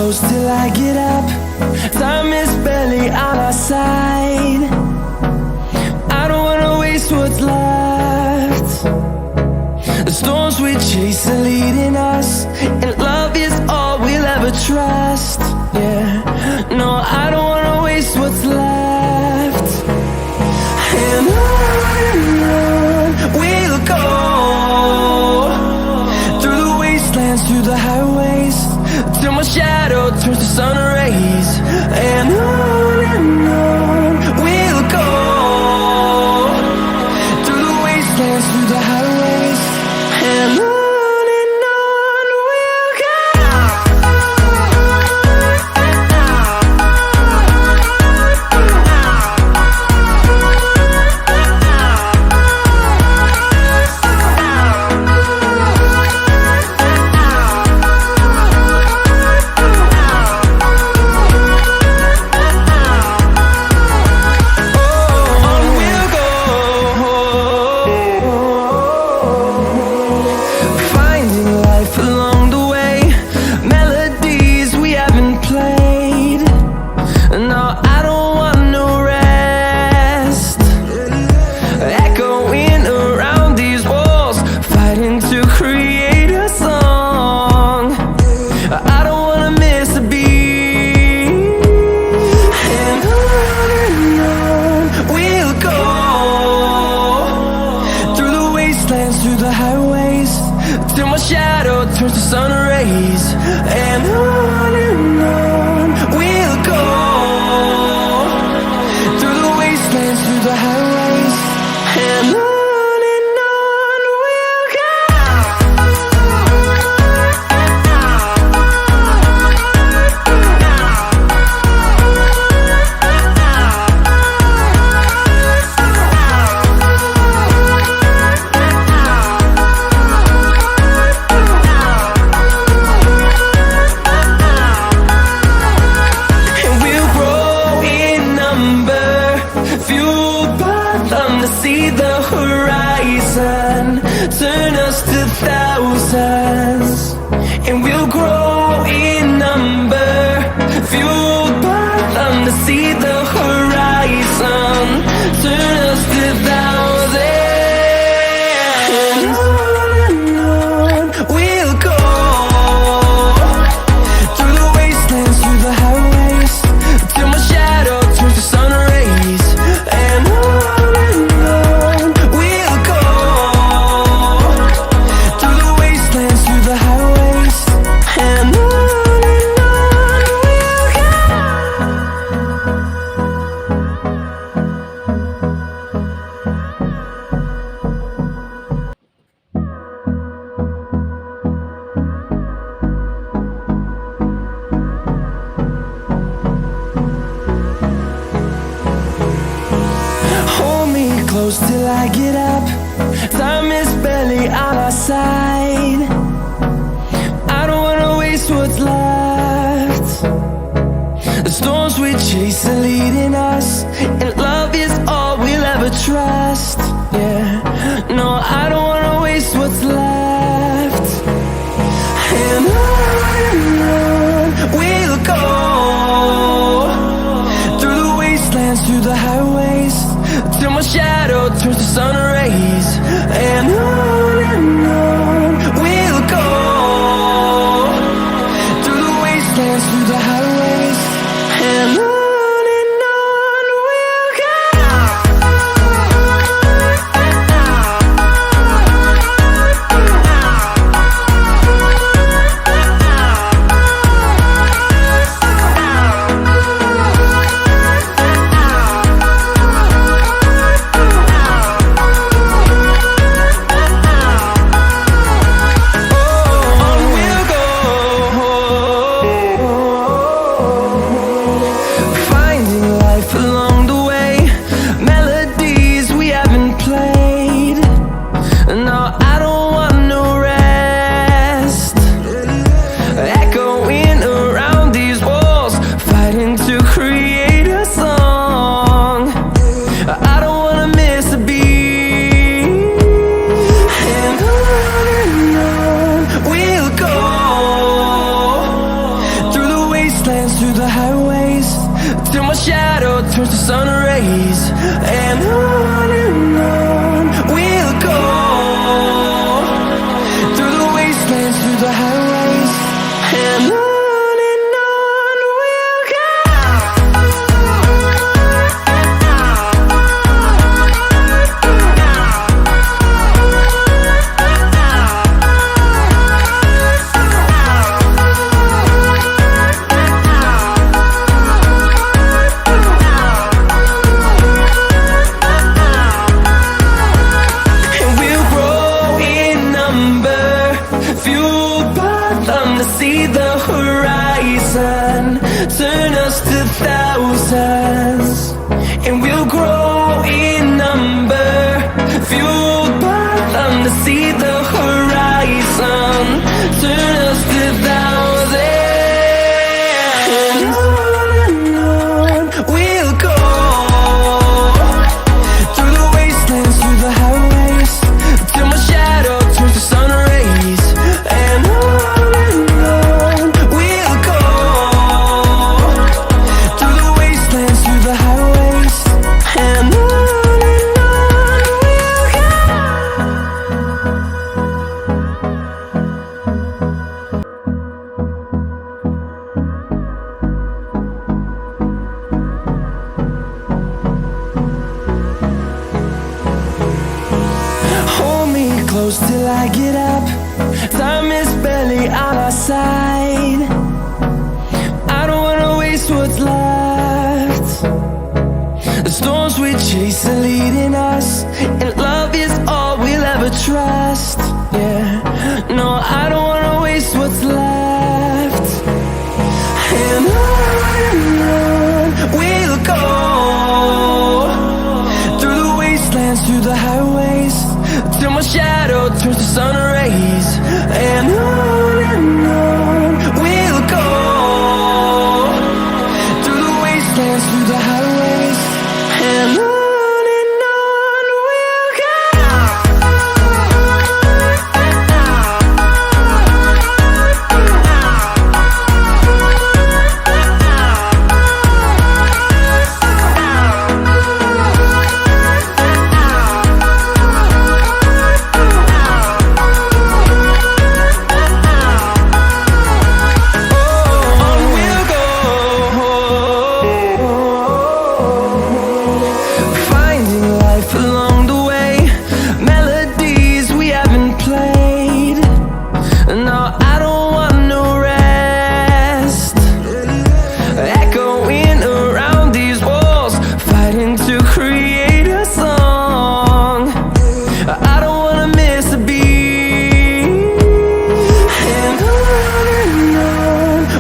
close till I get up. Time is barely on our side. I don't wanna waste what's left. The storms we chase are leading us, and love is all we'll ever trust. Yeah, no, I don't wanna waste what's left. And on we'll go, through the wastelands, through the highways, till my shadow turns to sun rays. And on we'll go, through the wastelands, through the highways, and on we'll go. Through the highways, till my shadow turns to sun rays. And on we'll go, through the wastelands, through the highways, and on we'll go. See the horizon turn us to thousands, and we'll grow in number, fueled by them. To see the horizon turn us to thousands, and on we'll go, through the wastelands, through the highways, till my shadow turns to sun rays. And close till I get up. Time is barely on our side. I don't wanna waste what's left. The storms we chase are leading us, and love is all we'll ever trust. Yeah, no, I don't wanna waste what's left. And on we'll go, through the wastelands, through the highways, till my shadow turns to sun rays. And on we'll go, through the wastelands, through the highways, and on we'll go. my shadow turns to sun rays. And on we'll go, through the wastelands, through the highways. And on we'll go. See the horizon, turn us to thousands, and we'll grow in number, fueled by them. To see the horizon, turn us to thousands, and on we'll go, through the wastelands, through the highways, till my shadow turns to sun rays. And close till I get up. Time is barely on our side. I don't wanna waste what's left. The storms we chase are leading us, and love is all we'll ever trust. Yeah, no, I don't wanna waste what's left. And on we'll go, through the wastelands, through the highways, till my shadow turns to sun rays. And on we'll go, through the wastelands, through the highways. And on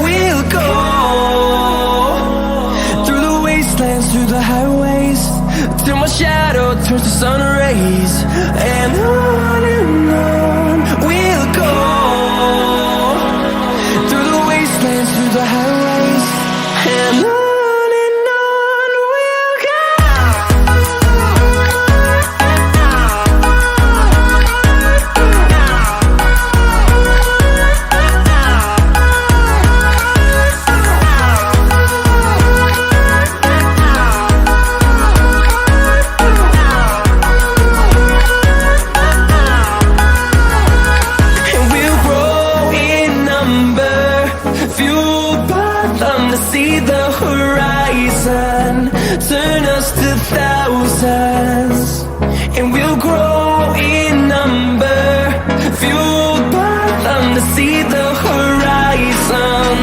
we'll go. Through the highways, till my shadow turns to sun rays. And on we'll go, through the wastelands, through the highways. And on we'll go. See the horizon, turn us to thousands, and we'll grow in number, fueled by them. To see the horizon,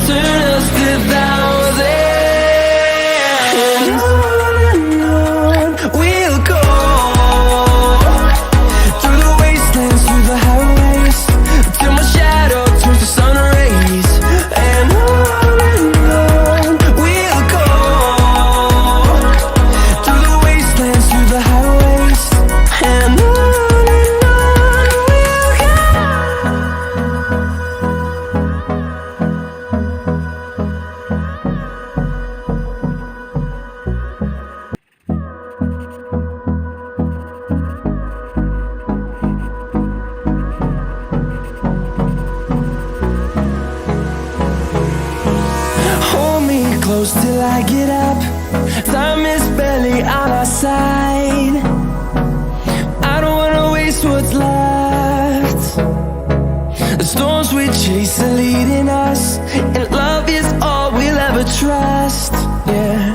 turn us to thousands, and on we'll go, through the wastelands, through the highways, till my shadow turns to sun rays. And on I get up. Time is barely on our side. I don't wanna waste what's left. The storms we chase are leading us, and love is all we'll ever trust. Yeah.